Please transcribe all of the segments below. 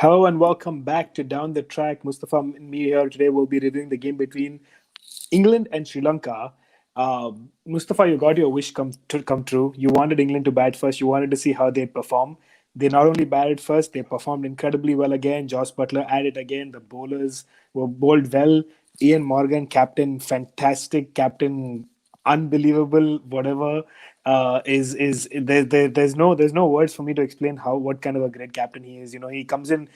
Hello and welcome back to Down the Track. Mustafa and me here today will be reviewing the game between England and Sri Lanka. Mustafa, you got your wish come true. You wanted England to bat first. You wanted to see how they'd perform. They not only batted first, they performed incredibly well again. Josh Butler added again. The bowlers were bowled well. Ian Morgan, captain, fantastic captain, unbelievable. Whatever there's no words for me to explain how what kind of a great captain he is. He comes in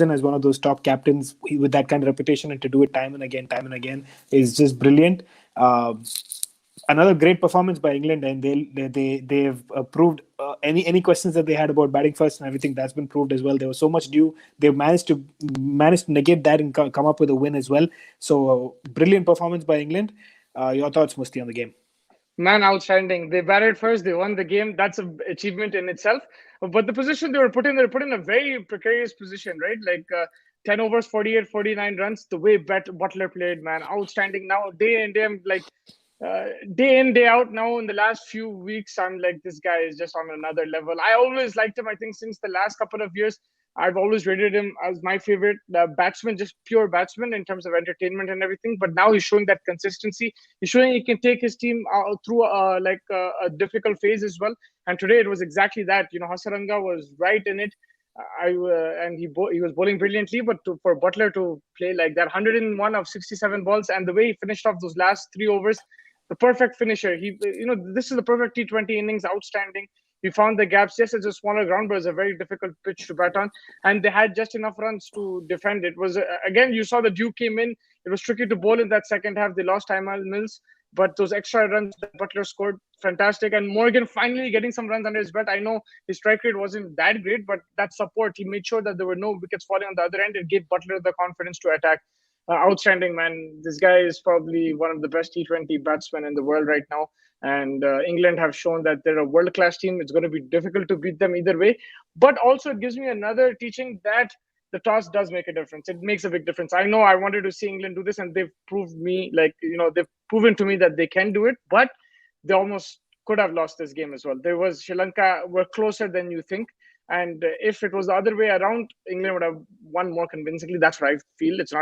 as one of those top captains with that kind of reputation, and to do it time and again is just brilliant. Another great performance by England, and they've proved any questions that they had about batting first and everything that's been proved as well. There was so much due. They've managed to negate that and come up with a win as well. So brilliant performance by England. Your thoughts, Musti, on the game? Man, outstanding. They batted first, they won the game. That's an achievement in itself. But the position they were put in a very precarious position, right? 10 overs, 48, 49 runs. The way Butler played, man, outstanding. Now, day in, day, day in, day out. Now, in the last few weeks, I'm like, this guy is just on another level. I always liked him. I think since the last couple of years, I've always rated him as my favorite batsman, just pure batsman in terms of entertainment and everything. But now he's showing that consistency. He's showing he can take his team through a difficult phase as well. And today it was exactly that. Hasaranga was right in it. And he was bowling brilliantly. But for Butler to play like that, 101 of 67 balls, and the way he finished off those last 3 overs, the perfect finisher. This is the perfect T20 innings, outstanding. He found the gaps. Yes, it's a smaller ground, but it's a very difficult pitch to bat on. And they had just enough runs to defend. It was, again, you saw the dew came in. It was tricky to bowl in that second half. They lost Imal Mills. But those extra runs that Butler scored, fantastic. And Morgan finally getting some runs under his belt. I know his strike rate wasn't that great, but that support, he made sure that there were no wickets falling on the other end. It gave Butler the confidence to attack. Outstanding, man. This guy is probably one of the best T20 batsmen in the world right now. And England have shown that they're a world class team. It's going to be difficult to beat them either way. But also, it gives me another teaching that the toss does make a difference. It makes a big difference. I know I wanted to see England do this, and they've proved me, they've proven to me that they can do it, but they almost could have lost this game as well. There was Sri Lanka were closer than you think. And if it was the other way around, England would have won more convincingly. That's what I feel. It's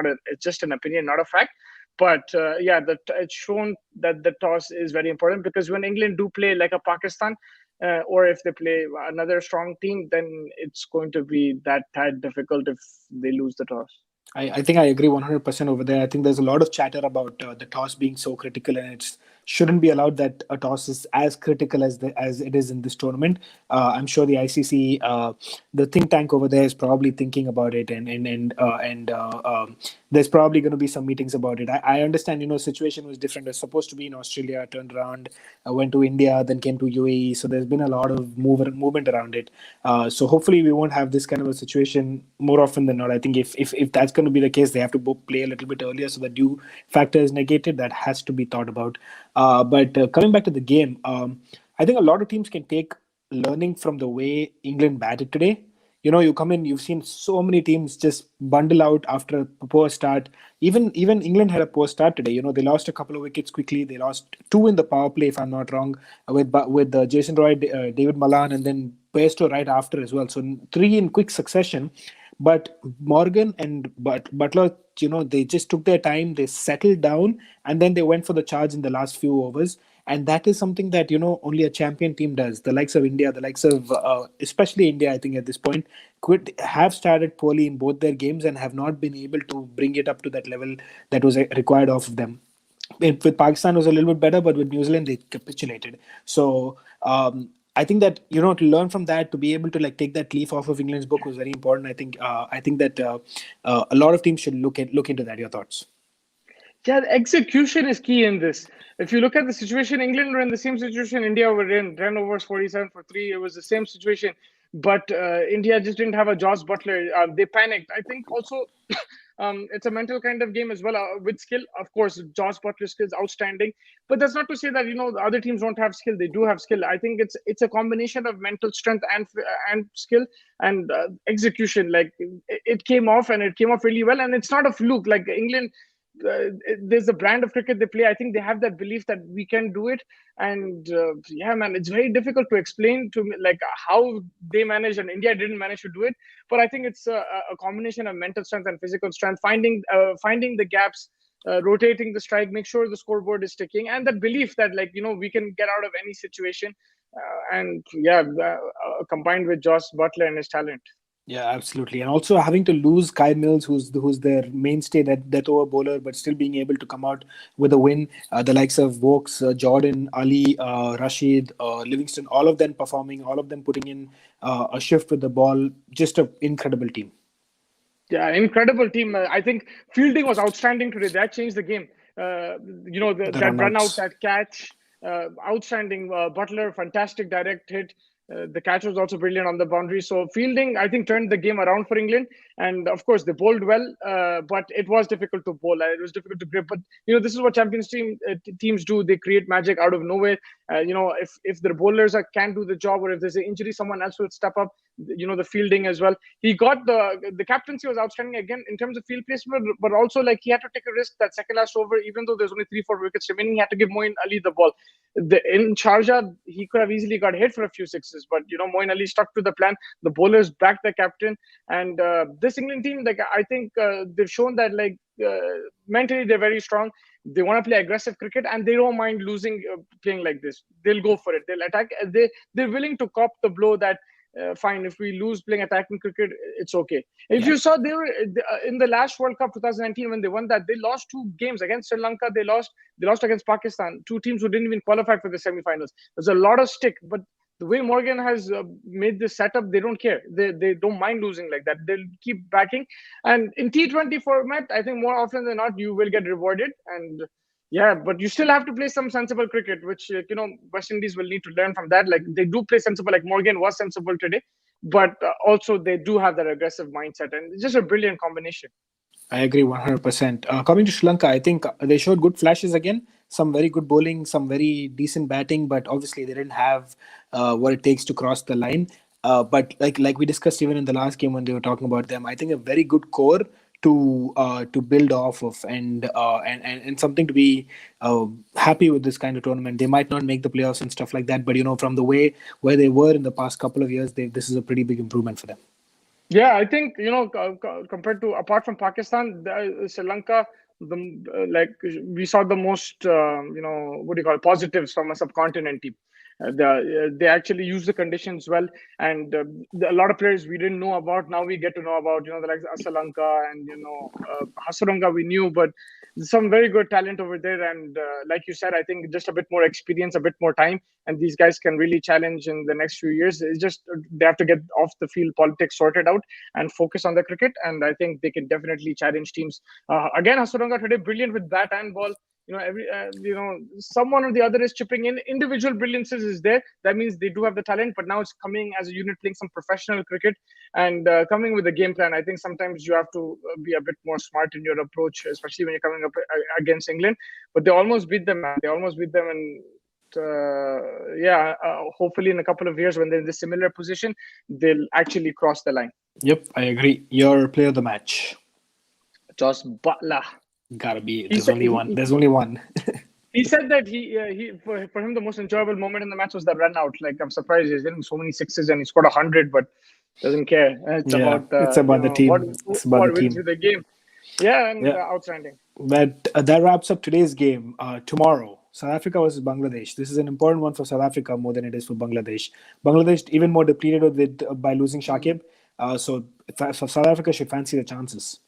just an opinion, not a fact. But yeah, it's shown that the toss is very important, because when England do play like a Pakistan, or if they play another strong team, then it's going to be that tad difficult if they lose the toss. I think I agree 100% over there. I think there's a lot of chatter about the toss being so critical, and it shouldn't be allowed that a toss is as critical as it is in this tournament. I'm sure the ICC, the think tank over there, is probably thinking about it, and there's probably going to be some meetings about it. I understand, situation was different. It was supposed to be in Australia, turned around, went to India, then came to UAE. So there's been a lot of movement around it. So hopefully we won't have this kind of a situation more often than not. I think if that's going to be the case, they have to play a little bit earlier so the due factor is negated. That has to be thought about. But coming back to the game, I think a lot of teams can take learning from the way England batted today. You come in, you've seen so many teams just bundle out after a poor start. Even England had a poor start today. They lost a couple of wickets quickly. They lost two in the power play, if I'm not wrong, with Jason Roy, David Malan, and then Bairstow right after as well. So three in quick succession. But Morgan and Butler, they just took their time, they settled down, and then they went for the charge in the last few overs. And that is something that, only a champion team does. The likes of India, the likes of, especially India, I think at this point, have started poorly in both their games and have not been able to bring it up to that level that was required of them. With Pakistan, it was a little bit better, but with New Zealand, they capitulated. So, I think that to learn from that, to be able to like take that leaf off of England's book was very important. I think that a lot of teams should look into that. Your thoughts? Yeah, the execution is key in this. If you look at the situation, England were in the same situation. India were in 10 overs, 47 for three. It was the same situation, but India just didn't have a Josh Butler. They panicked. I think also it's a mental kind of game as well, with skill. Of course, Josh Butler's skill is outstanding, but that's not to say that the other teams don't have skill. They do have skill. I think it's a combination of mental strength and skill and execution. Like it came off, and it came off really well. And it's not a fluke. Like England, there's a brand of cricket they play. I think they have that belief that we can do it. And yeah, man, it's very difficult to explain to me like how they manage, and India didn't manage to do it. But I think it's a combination of mental strength and physical strength, finding the gaps, rotating the strike, make sure the scoreboard is ticking, and that belief that, like, we can get out of any situation. And yeah, combined with Josh Butler and his talent. Yeah, absolutely. And also having to lose Kyle Mills, who's their mainstay, that over bowler, but still being able to come out with a win. The likes of Vokes, Jordan, Ali, Rashid, Livingston, all of them performing, all of them putting in a shift with the ball. Just an incredible team. Yeah, incredible team. I think fielding was outstanding today. That changed the game. The That run out, runouts. that catch, outstanding. Butler, fantastic direct hit. The catch was also brilliant on the boundary. So fielding, I think, turned the game around for England. And of course, they bowled well, but it was difficult to bowl. It was difficult to grip. But this is what teams do. They create magic out of nowhere. If their bowlers can do the job, or if there's an injury, someone else will step up. The fielding as well. He got the captaincy was outstanding again in terms of field placement, but also, like, he had to take a risk that second last over, even though there's only 3-4 wickets remaining, he had to give Moeen Ali the ball. In Sharjah, he could have easily got hit for a few sixes, but Moeen Ali stuck to the plan. The bowlers backed the captain, and this England team, like, I think they've shown that, like, mentally they're very strong. They want to play aggressive cricket, and they don't mind losing, playing like this. They'll go for it. They'll attack. They're willing to cop the blow that. Fine, if we lose playing attacking cricket, it's okay. If Yeah. you saw, they were in the last World Cup 2019 when they won that, they lost 2 games against Sri Lanka. They lost against Pakistan, 2 teams who didn't even qualify for the semi-finals. There's a lot of stick, but the way Morgan has made this setup, they don't care. They don't mind losing like that. They'll keep backing. And in T20 format, I think more often than not, you will get rewarded. And yeah, but you still have to play some sensible cricket, which West Indies will need to learn from that. Like, they do play sensible. Like, Morgan was sensible today, but also they do have that aggressive mindset, and it's just a brilliant combination. I agree 100%. Coming to Sri Lanka, I think they showed good flashes again. Some very good bowling, some very decent batting, but obviously they didn't have what it takes to cross the line. But like we discussed even in the last game when they were talking about them, I think a very good core to build off of, and something to be happy with this kind of tournament. They might not make the playoffs and stuff like that, but from the way where they were in the past couple of years, this is a pretty big improvement for them. Yeah, I think compared to, apart from Pakistan, Sri Lanka, like, we saw the most what do you call it, positives from a subcontinent team. They actually use the conditions well, and a lot of players we didn't know about, now we get to know about. The likes of Sri Lanka, and Hasaranga we knew, but some very good talent over there. And like you said, I think just a bit more experience, a bit more time, and these guys can really challenge in the next few years. It's just they have to get off the field politics sorted out and focus on the cricket, and I think they can definitely challenge teams. Again, Hasaranga today brilliant with bat and ball. Someone or the other is chipping in. Individual brilliances is there. That means they do have the talent, but now it's coming as a unit, playing some professional cricket, and coming with a game plan. I think sometimes you have to be a bit more smart in your approach, especially when you're coming up against England. But they almost beat them, man. They almost beat them, and hopefully in a couple of years when they're in this similar position, they'll actually cross the line. Yep, I agree. Your player of the match. Josh Butler. Gotta be. There's only one. There's only one. He said that for him the most enjoyable moment in the match was that run out. Like, I'm surprised he's hitting so many sixes and he scored 100, but doesn't care. It's about the team. It's about the wins team. you the game. Yeah, and outstanding. But that wraps up today's game. Tomorrow, South Africa versus Bangladesh. This is an important one for South Africa more than it is for Bangladesh. Bangladesh even more depleted by losing Shakib. So South Africa should fancy the chances.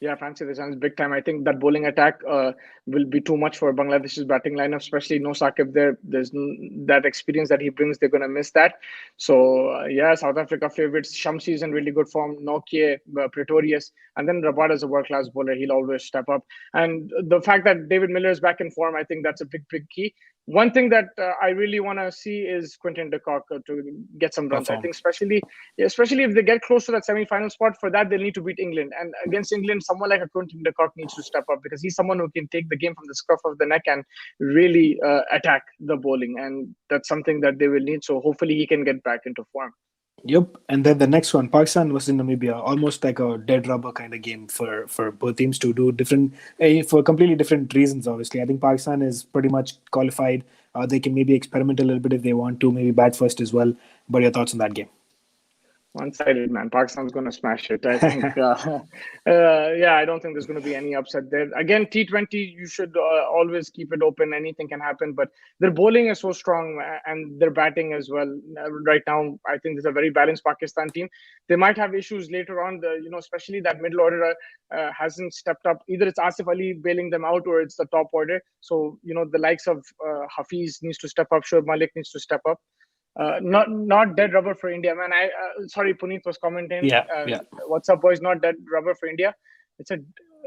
Yeah, fancy the chance big time. I think that bowling attack will be too much for Bangladesh's batting lineup, especially no Saqib there. There's that experience that he brings. They're going to miss that. So, South Africa favorites. Shamsi is in really good form. Nokia, Pretorius. And then Rabada is a world-class bowler. He'll always step up. And the fact that David Miller is back in form, I think that's a big, big key. One thing that I really want to see is Quinton de Kock to get some runs. I think especially if they get close to that semi-final spot, for that they'll need to beat England. And against England, someone like a Quinton de Kock needs to step up, because he's someone who can take the game from the scruff of the neck and really attack the bowling. And that's something that they will need. So hopefully he can get back into form. Yep, and then the next one, Pakistan versus Namibia, almost like a dead rubber kind of game for both teams to do different for completely different reasons. Obviously, I think Pakistan is pretty much qualified. They can maybe experiment a little bit if they want to, maybe bat first as well. But your thoughts on that game? One-sided, man. Pakistan's going to smash it. I think, yeah, I don't think there's going to be any upset there. Again, T20, you should always keep it open. Anything can happen, but their bowling is so strong and their batting as well. Right now, I think there's a very balanced Pakistan team. They might have issues later on. Especially that middle order hasn't stepped up. Either it's Asif Ali bailing them out, or it's the top order. So the likes of Hafiz needs to step up. Shoaib Malik needs to step up. Not dead rubber for India, man. Sorry, Puneet was commenting. Yeah, yeah. What's up, boys? Not dead rubber for India. It's a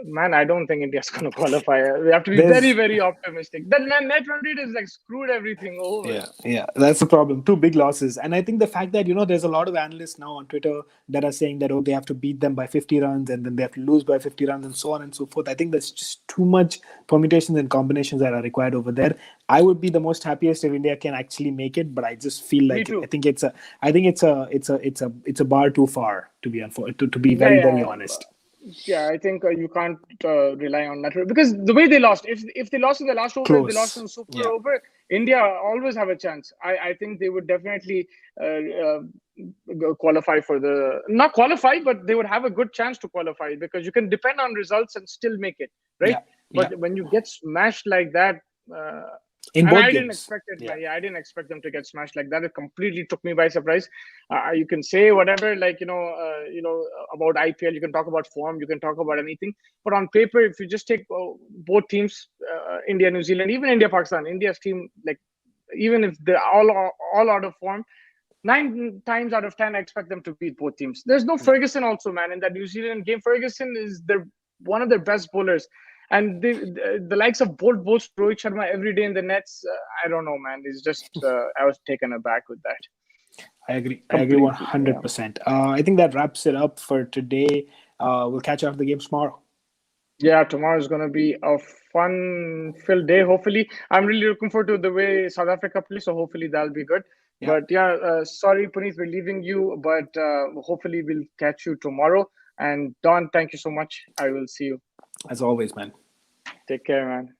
man. I don't think India's going to qualify. We have to be There's very, very optimistic. That net run rate is like screwed everything over. Yeah, that's the problem. Two big losses, and I think the fact that there's a lot of analysts now on Twitter that are saying that they have to beat them by 50 runs and then they have to lose by 50 runs and so on and so forth. I think there's just too much permutations and combinations that are required over there. I would be the most happiest if India can actually make it, but I just feel like it's a bar too far to be very very honest. Yeah, I think you can't rely on that because the way they lost, if they lost in the last over, Close. they lost in the super over, India always have a chance. I think they would definitely qualify for not qualify, but they would have a good chance to qualify because you can depend on results and still make it, right? But when you get smashed like that, in both I games. didn't expect it. I didn't expect them to get smashed like that. It completely took me by surprise. You can say whatever, like about IPL. You can talk about form. You can talk about anything. But on paper, if you just take both teams, India, New Zealand, even India, Pakistan, India's team, like even if they're all out of form, 9 times out of 10, I expect them to beat both teams. There's no Ferguson also, man. In that New Zealand game, Ferguson is one of their best bowlers. And the likes of Bolt both Rohit Sharma every day in the nets. I don't know, man. It's just I was taken aback with that. I agree. Completely, I agree 100%. I think that wraps it up for today. We'll catch up the games tomorrow. Yeah, tomorrow is going to be a fun-filled day. Hopefully, I'm really looking forward to the way South Africa plays. So hopefully that'll be good. Yeah. But sorry, Puneet, we're leaving you. But hopefully we'll catch you tomorrow. And Don, thank you so much. I will see you. As always, man. Take care, man.